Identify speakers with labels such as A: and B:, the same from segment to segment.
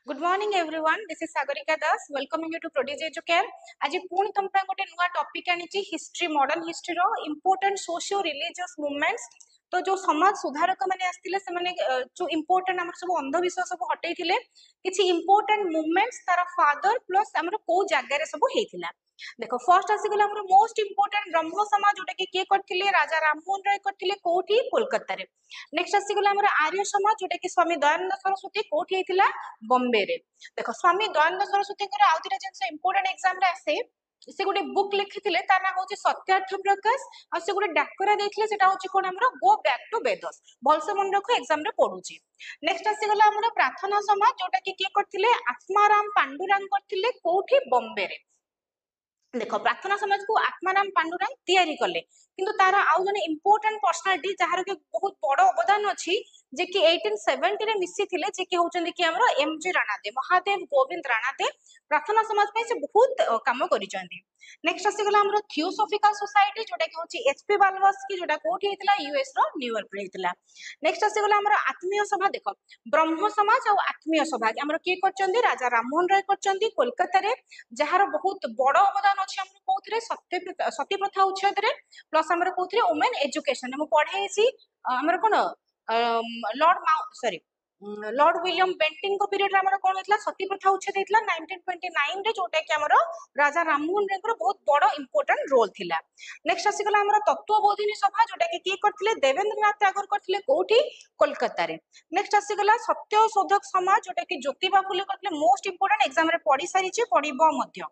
A: Good morning everyone. This is Sagarika Das. Welcoming you to Prodigy Educare. आज पुणी तुम पे गोटे नुआ टॉपिक आनी हिस्ट्री मॉडर्न हिस्ट्री रो इम्पोर्टेंट सोशियो रिलीजियस मूवमेंट्स तो जो समाज सुधारक माने आस्तिले से माने जो इम्पोर्टेंट हमर सब अंधविश्वास सब हटै थिले किछि इम्पोर्टेंट मूवमेंट्स तारा फादर प्लस हमर को जागा रे सब हेथिला देखो फर्स्ट आसी गला हमर मोस्ट इम्पोर्टेंट ब्रह्म समाज जोटा कि के करथिले राजा राममोहन राय करथिले कोठी कोलकाता रे नेक्स्ट आसी गला हमर आर्य समाज जोटा कि स्वामी दयानंद सरस्वती कोठी हेथिला बॉम्बे रे देखो स्वामी दयानंद सरस्वती को आउ दुटा जिनस इम्पोर्टेंट एग्जाम रे आसे से गोटे बुक लिखिथिले तार नाम होची सत्यार्थ प्रकाश आ से गोटे डाकरा देथिले सेटा होची कोन हमरो गो बैक टू वेदस भलसे मन रखो एग्जाम रे पढुची नेक्स्ट आसी गला हमरो प्रार्थना समाज जोटा कि के करथिले आत्माराम पांडुरंग करथिले कोठी बॉम्बे रे देखो प्रार्थना समाज को आत्माराम पांडुरंग तैयारी कले किंतु तारा आउ जने इम्पोर्टेंट पर्सनालिटी जहार के बहुत बड़ अवदान अछि जे कि 1870 रे मिसी थिले जे कि होचंदी कि हमरो एमजी राणादे महादेव गोविंद राणादे प्रार्थना समाज पे से बहुत काम करि चंदी नेक्स्ट आसी गला हमरो थियोसॉफिकल सोसाइटी जोटा कि होची एचपी बालवस्की जोटा कोठी हेतला यूएस रो न्यूयॉर्क रे हेतला नेक्स्ट आसी गला हमरो आत्मीय सभा देखो ब्रह्म समाज और आत्मीय सभा हमरो के करचंदी राजा राममोहन राय करचंदी कोलकाता रे जहार बहुत बड़ अवदान अछि हमरो कोथरे सती प्रथा उच्छेद रे प्लस हमरो कोथरे वुमेन एजुकेशन हम पढाई छी हमरो कोन लॉर्ड विलियम बेंटिंग को पीरियड हमरो कोन हेतला सती प्रथा उच्छेद हेतला 1929 रे जोटा कि हमरो राजा राममोहन राय को बहुत बड़ इंपोर्टेंट रोल थिला नेक्स्ट आसी गला हमरो तत्वबोधिनी सभा जोटा कि के करथिले देवेंद्रनाथ टैगोर करथिले कोठी कोलकाता रे नेक्स्ट आसी गला सत्यशोधक समाज जोटा कि ज्योतिबा फुले करथिले मोस्ट इंपोर्टेंट एग्जाम रे पढी सारी छे पढिबो मध्य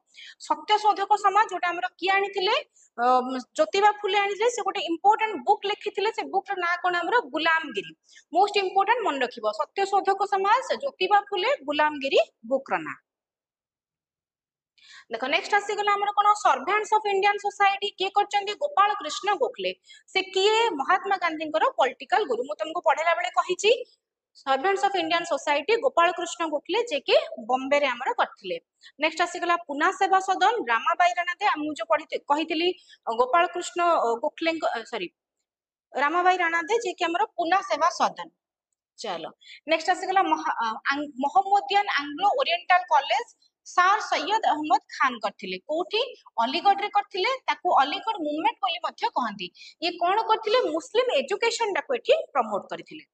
A: सत्यशोधक समाज जोटा हमरो की आनिथिले ज्योतिबा फुले आनिथिले से गोटे इंपोर्टेंट बुक लिखिथिले से बुक र ना कोन हमरो गुलामगिरी मोस्ट इंपोर्टेंट मन रखिबो सत्यशोधक समाज ज्योतिबा फुले गुलामगिरी बुक र ना देखो नेक्स्ट आसी गला हमर कोन सर्वेंट्स ऑफ इंडियन सोसाइटी के करचंदी गोपाल कृष्ण गोखले से किए महात्मा गांधी को पॉलिटिकल गुरु मु तुमको पढेला बेले कहिची servants of Indian society Gopal Krishna Gokhale जे के बॉम्बे रे हमर करथिले नेक्स्ट आसी गला पुना सेवा सदन रामाबाई राणादे हम जो पढी कहितली गोपाल कृष्ण गोखले सॉरी रामाबाई राणादे जे के हमर पुना सेवा सदन चलो नेक्स्ट आसी गला मोहम्मदियन एंग्लो ओरिएंटल कॉलेज सार सैयद अहमद खान करथिले कोठी अलीगढ़ रे करथिले ताको अलीगढ़ मूवमेंट बोली मध्य कहंती ये कोन करथिले मुस्लिम एजुकेशन डाको एठी प्रमोट करथिले